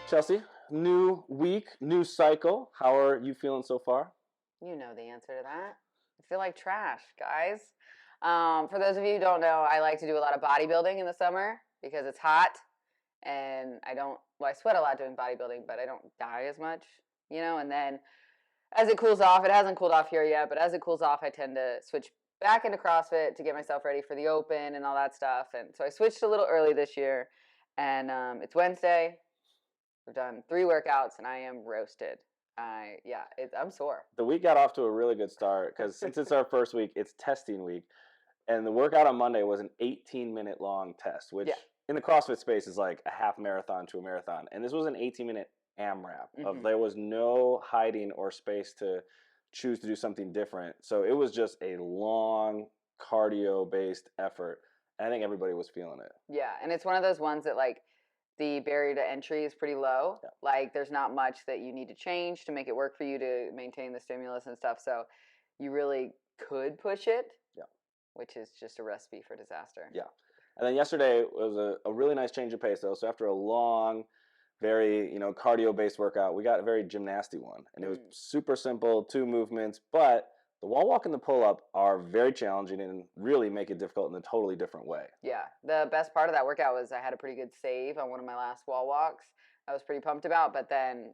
Chelsea, new week, new cycle. How are you feeling so far? You know the answer to that. I feel like trash, guys. For those of you who don't know, I like to do a lot of bodybuilding in the summer because it's hot and I sweat a lot doing bodybuilding, but I don't die as much, and then as it cools off, it hasn't cooled off here yet, but as it cools off, I tend to switch back into CrossFit to get myself ready for the open and all that stuff. And so I switched a little early this year, and it's Wednesday. We've done 3 workouts, and I am roasted. I'm sore. The week got off to a really good start because since it's our first week, it's testing week. And the workout on Monday was an 18-minute long test, which in the CrossFit space is like a half marathon to a marathon. And this was an 18-minute AMRAP. There was no hiding or space to choose to do something different. So it was just a long cardio-based effort. And I think everybody was feeling it. Yeah, and it's one of those ones that the barrier to entry is pretty low. Yeah. Like there's not much that you need to change to make it work for you to maintain the stimulus and stuff. So you really could push it. Yeah. Which is just a recipe for disaster. Yeah. And then yesterday was a really nice change of pace though. So after a long, very, cardio-based workout, we got a very gymnasty one. And it was super simple, 2 movements, but the wall walk and the pull-up are very challenging and really make it difficult in a totally different way. Yeah. The best part of that workout was I had a pretty good save on one of my last wall walks. I was pretty pumped about, but then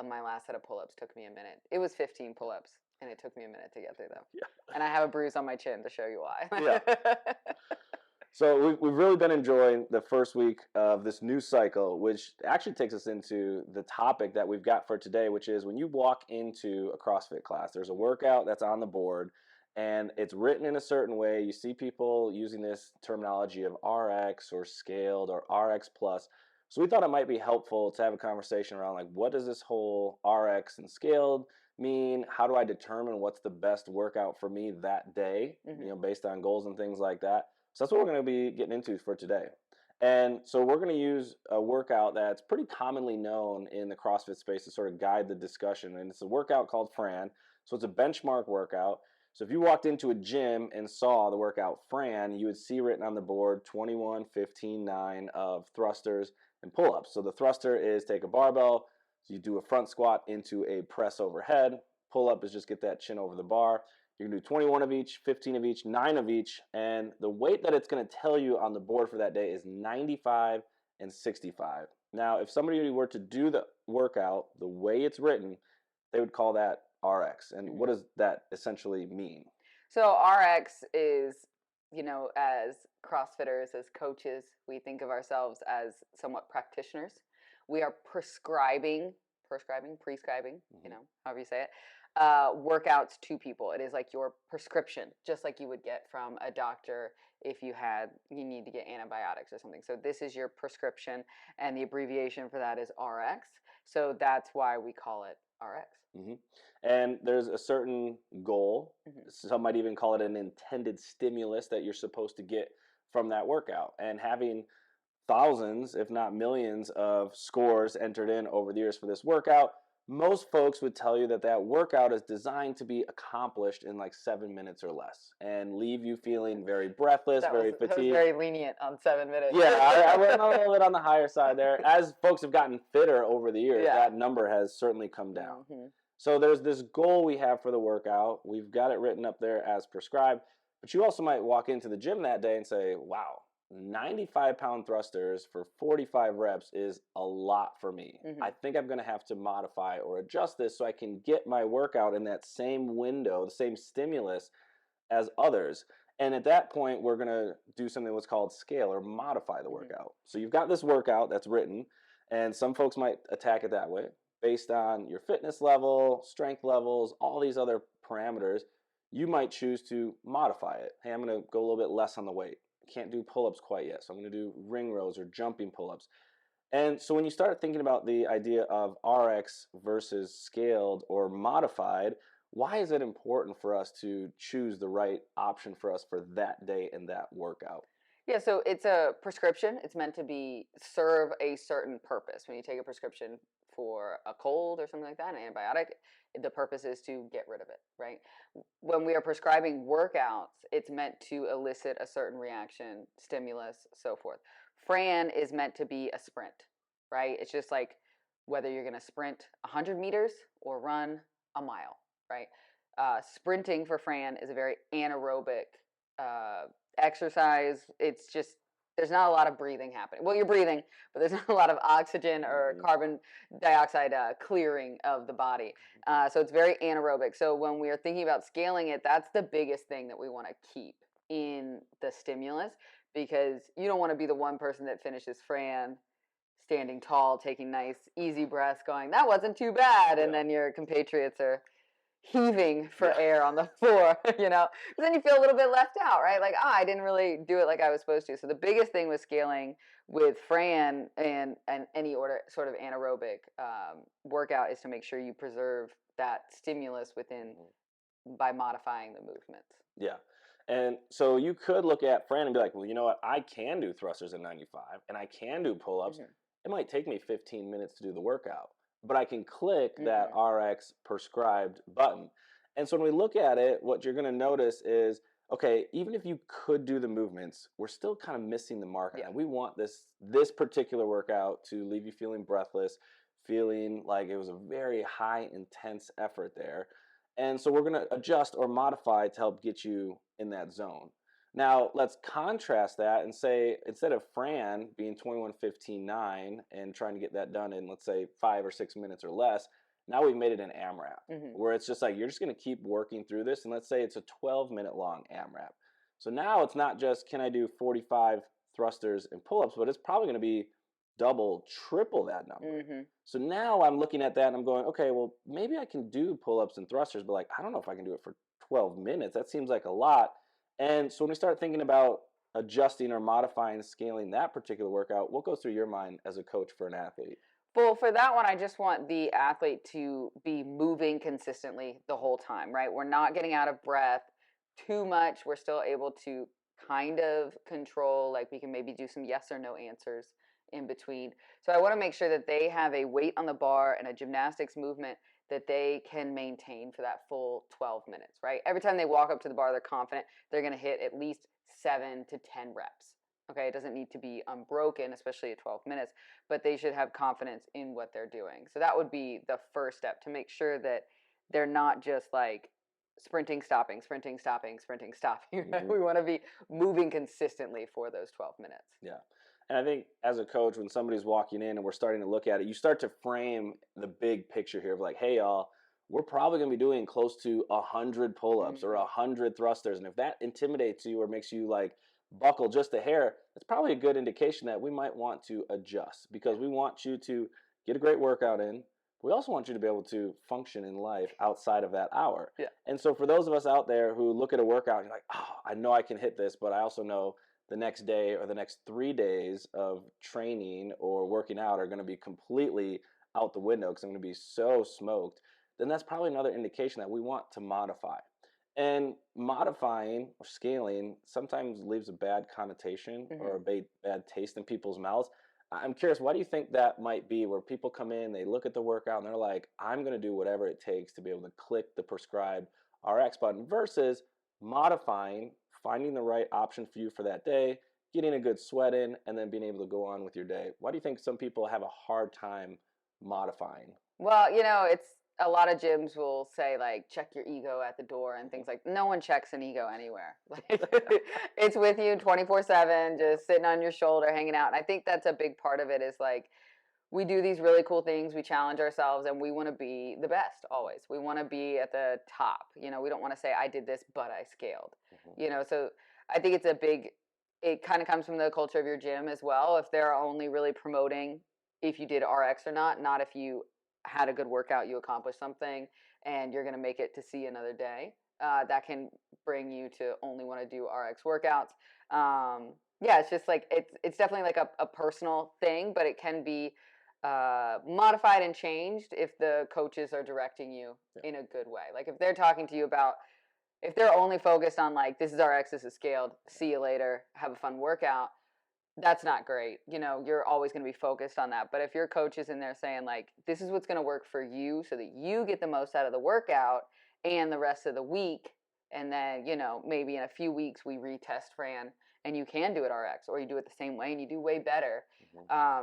my last set of pull-ups took me a minute. It was 15 pull-ups, and it took me a minute to get through them. Yeah. And I have a bruise on my chin to show you why. Yeah. So we've really been enjoying the first week of this new cycle, which actually takes us into the topic that we've got for today, which is when you walk into a CrossFit class, there's a workout that's on the board, and it's written in a certain way. You see people using this terminology of RX or scaled or RX plus. So we thought it might be helpful to have a conversation around like, what does this whole RX and scaled mean? How do I determine what's the best workout for me that day, based on goals and things like that? So that's what we're going to be getting into for today. And so we're going to use a workout that's pretty commonly known in the CrossFit space to sort of guide the discussion. And it's a workout called Fran. So it's a benchmark workout. So if you walked into a gym and saw the workout Fran, you would see written on the board 21, 15, 9 of thrusters and pull-ups. So the thruster is take a barbell, so you do a front squat into a press overhead. Pull-up is just get that chin over the bar. You can do 21 of each, 15 of each, 9 of each, and the weight that it's going to tell you on the board for that day is 95 and 65. Now, if somebody were to do the workout the way it's written, they would call that RX. And what does that essentially mean? So RX is, as CrossFitters, as coaches, we think of ourselves as somewhat practitioners. We are prescribing, however you say it, workouts to people. It is like your prescription, just like you would get from a doctor if you need to get antibiotics or something. So this is your prescription, and the abbreviation for that is RX. So that's why we call it RX. And there's a certain goal. Some might even call it an intended stimulus that you're supposed to get from that workout. And having thousands, if not millions, of scores entered in over the years for this workout, most folks would tell you that that workout is designed to be accomplished in like 7 minutes or less and leave you feeling very breathless, very fatigued. That was very lenient on 7 minutes. Yeah, I went a little bit on the higher side there. As folks have gotten fitter over the years, that number has certainly come down. So there's this goal we have for the workout. We've got it written up there as prescribed, but you also might walk into the gym that day and say, wow, 95-pound thrusters for 45 reps is a lot for me. I think I'm going to have to modify or adjust this so I can get my workout in that same window, the same stimulus as others. And at that point, we're going to do something what's called scale or modify the workout. So you've got this workout that's written, and some folks might attack it that way based on your fitness level, strength levels, all these other parameters. You might choose to modify it. Hey, I'm going to go a little bit less on the weight. Can't do pull-ups quite yet, so I'm going to do ring rows or jumping pull-ups. And so when you start thinking about the idea of RX versus scaled or modified, why is it important for us to choose the right option for us for that day and that workout? Yeah, so it's a prescription. It's meant to serve a certain purpose. When you take a prescription for a cold or something like that, an antibiotic, the purpose is to get rid of it, right? When we are prescribing workouts, it's meant to elicit a certain reaction, stimulus, so forth. Fran is meant to be a sprint, right? It's just like whether you're going to sprint 100 meters or run a mile, right? Sprinting for Fran is a very anaerobic exercise. It's just, there's not a lot of breathing happening. Well, you're breathing, but there's not a lot of oxygen or carbon dioxide clearing of the body. So it's very anaerobic. So when we're thinking about scaling it, that's the biggest thing that we want to keep in the stimulus, because you don't want to be the one person that finishes Fran standing tall, taking nice, easy breaths, going, that wasn't too bad. And then your compatriots are heaving for air on the floor, you know, because then you feel a little bit left out, right? Like, I didn't really do it like I was supposed to. So the biggest thing with scaling with Fran and any sort of anaerobic workout is to make sure you preserve that stimulus within by modifying the movements. Yeah. And so you could look at Fran and be like, well, you know what? I can do thrusters in 95 and I can do pull-ups. It might take me 15 minutes to do the workout, but I can click that RX prescribed button. And so when we look at it, what you're going to notice is, okay, even if you could do the movements, we're still kind of missing the mark. And we want this particular workout to leave you feeling breathless, feeling like it was a very high intense effort there. And so we're going to adjust or modify to help get you in that zone. Now, let's contrast that and say, instead of Fran being 21:15.9 and trying to get that done in, let's say, 5 or 6 minutes or less, now we've made it an AMRAP, where it's just like, you're just going to keep working through this. And let's say it's a 12-minute long AMRAP. So now it's not just, can I do 45 thrusters and pull-ups, but it's probably going to be double, triple that number. So now I'm looking at that and I'm going, okay, well, maybe I can do pull-ups and thrusters, but like, I don't know if I can do it for 12 minutes. That seems like a lot. And so when we start thinking about adjusting or modifying, scaling that particular workout, what goes through your mind as a coach for an athlete? Well, for that one, I just want the athlete to be moving consistently the whole time, right? We're not getting out of breath too much. We're still able to kind of control, like we can maybe do some yes or no answers in between. So I want to make sure that they have a weight on the bar and a gymnastics movement that they can maintain for that full 12 minutes, right? Every time they walk up to the bar, they're confident they're going to hit at least 7 to 10 reps. Okay, it doesn't need to be unbroken, especially at 12 minutes, but they should have confidence in what they're doing. So that would be the first step, to make sure that they're not just like sprinting, stopping, sprinting, stopping, sprinting, stopping. We want to be moving consistently for those 12 minutes. Yeah. And I think as a coach, when somebody's walking in and we're starting to look at it, you start to frame the big picture here of like, hey, y'all, we're probably going to be doing close to 100 pull-ups or 100 thrusters. And if that intimidates you or makes you like buckle just a hair, it's probably a good indication that we might want to adjust, because we want you to get a great workout in. We also want you to be able to function in life outside of that hour. And so for those of us out there who look at a workout and you're like, oh, I know I can hit this, but I also know the next day or the next 3 days of training or working out are going to be completely out the window because I'm going to be so smoked, then that's probably another indication that we want to modify. And modifying or scaling sometimes leaves a bad connotation or a bad taste in people's mouths. I'm curious, why do you think that might be, where people come in, they look at the workout and they're like, I'm going to do whatever it takes to be able to click the prescribed RX button, versus modifying, finding the right option for you for that day, getting a good sweat in, and then being able to go on with your day? Why do you think some people have a hard time modifying? Well, you know, it's a lot of gyms will say like, check your ego at the door and things like. No one checks an ego anywhere. It's with you 24/7, just sitting on your shoulder, hanging out. And I think that's a big part of it, is like, we do these really cool things, we challenge ourselves, and we want to be the best always. We want to be at the top. You know, we don't want to say, I did this, but I scaled. You know, so I think it kind of comes from the culture of your gym as well. If they're only really promoting if you did RX or not if you had a good workout, you accomplished something, and you're going to make it to see another day, that can bring you to only want to do RX workouts. Yeah, it's just like, it's definitely like a personal thing, but it can be modified and changed if the coaches are directing you in a good way. Like if they're talking to you about, if they're only focused on like, this is RX, this is scaled, see you later, have a fun workout, that's not great. You know, you're always going to be focused on that. But if your coach is in there saying like, this is what's going to work for you so that you get the most out of the workout and the rest of the week, and then, you know, maybe in a few weeks we retest Fran and you can do it RX, or you do it the same way and you do way better.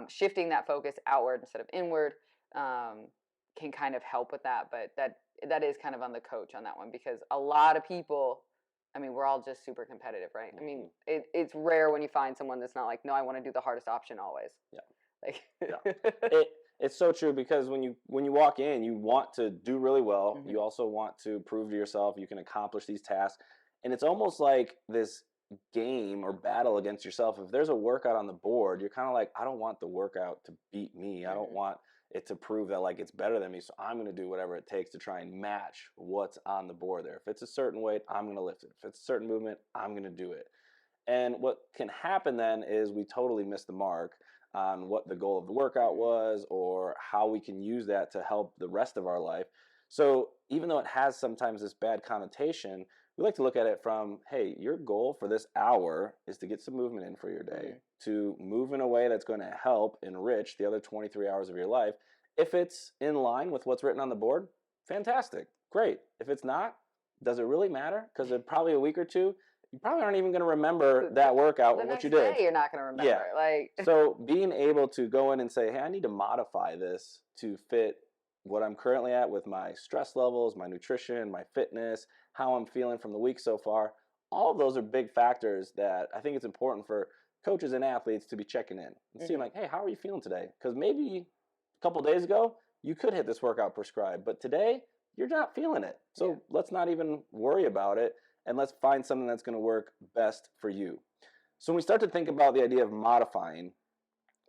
Shifting that focus outward instead of inward can kind of help with that. But that is kind of on the coach on that one, because a lot of people, I mean, we're all just super competitive, right? I mean, it's rare when you find someone that's not like, no, I want to do the hardest option always. Yeah. Like, yeah. It's so true, because when you walk in, you want to do really well. Mhm. You also want to prove to yourself you can accomplish these tasks, and it's almost like this game or battle against yourself. If there's a workout on the board, you're kind of like, I don't want the workout to beat me. I don't Mhm. want it to prove that like it's better than me. So I'm going to do whatever it takes to try and match what's on the board there. If it's a certain weight, I'm going to lift it. If it's a certain movement, I'm going to do it. And what can happen then is we totally miss the mark on what the goal of the workout Mhm. was, or how we can use that to help the rest of our life. So even though it has sometimes this bad connotation, we like to look at it from, hey, your goal for this hour is to get some movement in for your day, Mhm. to move in a way that's going to help enrich the other 23 hours of your life. If it's in line with what's written on the board, fantastic, great. If it's not, does it really matter? Because in probably a week or two, you probably aren't even going to remember that workout The and what you next day, did. you're not going to Yeah. remember. Like, So being able to go in and say, hey, I need to modify this to fit what I'm currently at with my stress levels, my nutrition, my fitness, how I'm feeling from the week so far. All of those are big factors that I think it's important for coaches and athletes to be checking in and seeing Mhm. like, hey, how are you feeling today? Because maybe a couple days ago, you could hit this workout prescribed, but today you're not feeling it. So Yeah. let's not even worry about it, and let's find something that's going to work best for you. So when we start to think about the idea of modifying,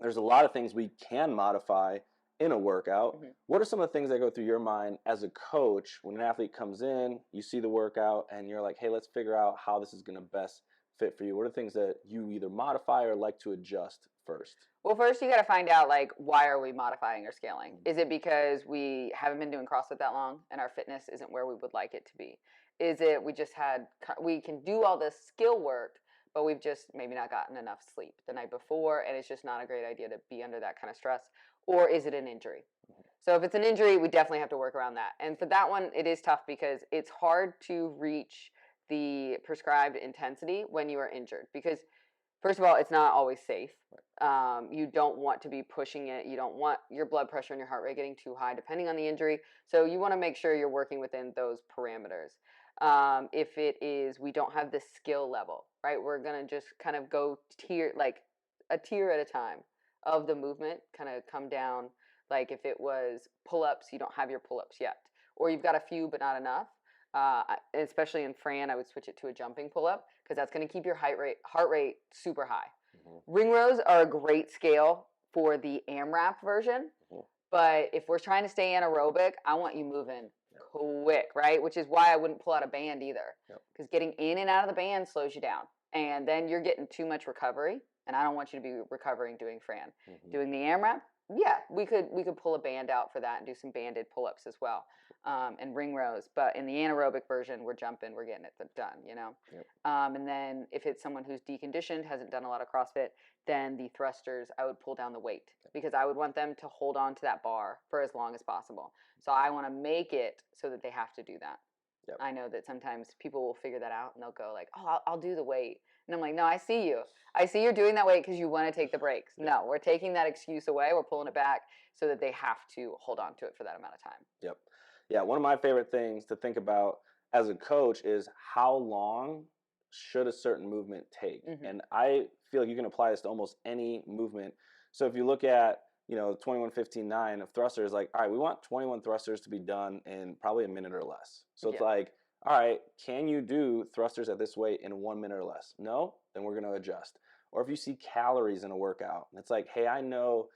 there's a lot of things we can modify in a workout. Mhm. What are some of the things that go through your mind as a coach when an athlete comes in, you see the workout, and you're like, hey, let's figure out how this is going to best fit for you? What are things that you either modify or like to adjust first? Well, first you got to find out, like, why are we modifying or scaling? Is it because we haven't been doing CrossFit that long and our fitness isn't where we would like it to be? Is it we can do all this skill work, but we've just maybe not gotten enough sleep the night before, and it's just not a great idea to be under that kind of stress? Or is it an injury? So if it's an injury, we definitely have to work around that. And for that one, it is tough because it's hard to reach the prescribed intensity when you are injured, because first of all, it's not always safe. You don't want to be pushing it. You don't want your blood pressure and your heart rate getting too high, depending on the injury. So you want to make sure you're working within those parameters. If it is, we don't have the skill level, right? We're gonna just kind of go like a tier at a time of the movement, kind of come down. Like if it was pull-ups, you don't have your pull-ups yet, or you've got a few but not enough. Especially in Fran, I would switch it to a jumping pull-up, because that's going to keep your heart rate super high. Mm-hmm. Ring rows are a great scale for the AMRAP version, Mm-hmm. but if we're trying to stay anaerobic, I want you moving quick, right? Which is why I wouldn't pull out a band either, because getting in and out of the band slows you down, and then you're getting too much recovery, and I don't want you to be recovering doing Fran. Mm-hmm. Doing the AMRAP, yeah, we could pull a band out for that and do some banded pull-ups as well. And ring rows, but in the anaerobic version, we're jumping, we're getting it done, you know. Yep. And then if it's someone who's deconditioned, hasn't done a lot of CrossFit, then the thrusters, I would pull down the weight, because I would want them to hold on to that bar for as long as possible. So I want to make it so that they have to do that. Yep. I know that sometimes people will figure that out and they'll go like, oh, I'll do the weight. And I'm like, no, I see you. I see you're doing that weight because you want to take the breaks. No, we're taking that excuse away. We're pulling it back so that they have to hold on to it for that amount of time. Yep. Yeah, one of my favorite things to think about as a coach is how long should a certain movement take? Mm-hmm. And I feel like you can apply this to almost any movement. So if you look at, 21-15-9 of thrusters, like, all right, we want 21 thrusters to be done in probably a minute or less. So it's like, all right, can you do thrusters at this weight in 1 minute or less? No? Then we're going to adjust. Or if you see calories in a workout, and it's like, hey, I know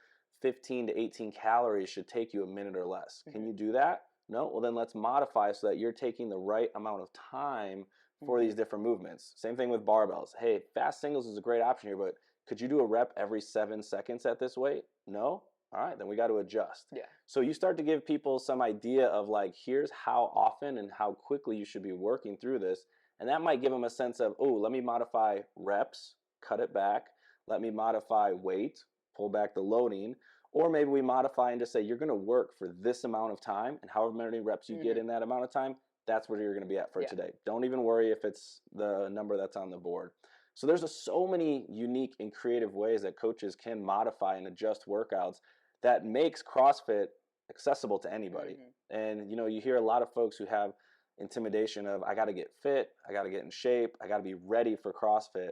15 to 18 calories should take you a minute or less. Can you do that? No? Well, then let's modify so that you're taking the right amount of time for these different movements. Same thing with barbells. Hey, fast singles is a great option here, but could you do a rep every 7 seconds at this weight? No? All right, then we got to adjust. Yeah. So you start to give people some idea of like, here's how often and how quickly you should be working through this. And that might give them a sense of, oh, let me modify reps, cut it back. Let me modify weight, pull back the loading. Or maybe we modify and just say, you're going to work for this amount of time, and however many reps you get in that amount of time, that's where you're going to be at for today. Don't even worry if it's the number that's on the board. So there's so many unique and creative ways that coaches can modify and adjust workouts that makes CrossFit accessible to anybody. Mm-hmm. And you hear a lot of folks who have intimidation of, I got to get fit, I got to get in shape, I got to be ready for CrossFit.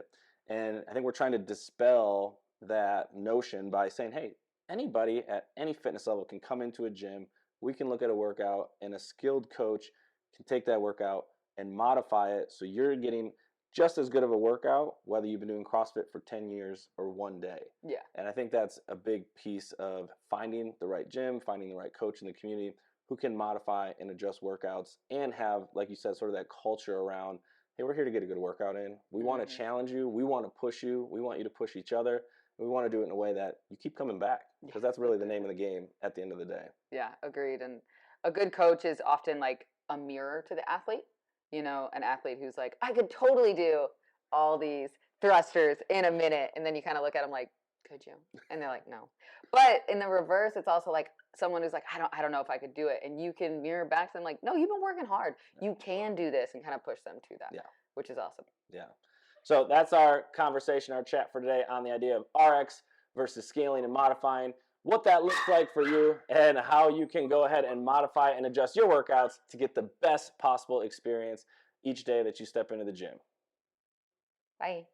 And I think we're trying to dispel that notion by saying, hey, anybody at any fitness level can come into a gym. We can look at a workout, and a skilled coach can take that workout and modify it so you're getting just as good of a workout, whether you've been doing CrossFit for 10 years or one day. Yeah. And I think that's a big piece of finding the right gym, finding the right coach in the community who can modify and adjust workouts and have, like you said, sort of that culture around, hey, we're here to get a good workout in. We want to challenge you. We want to push you. We want you to push each other. We want to do it in a way that you keep coming back, because that's really the name of the game at the end of the day. Yeah, agreed. And a good coach is often like a mirror to the athlete. An athlete who's like, I could totally do all these thrusters in a minute. And then you kind of look at them like, could you? And they're like, no. But in the reverse, it's also like someone who's like, I don't know if I could do it. And you can mirror back to them like, no, you've been working hard. You can do this, and kind of push them to that, which is awesome. Yeah. So that's our conversation, our chat for today on the idea of RX versus scaling and modifying, what that looks like for you, and how you can go ahead and modify and adjust your workouts to get the best possible experience each day that you step into the gym. Bye.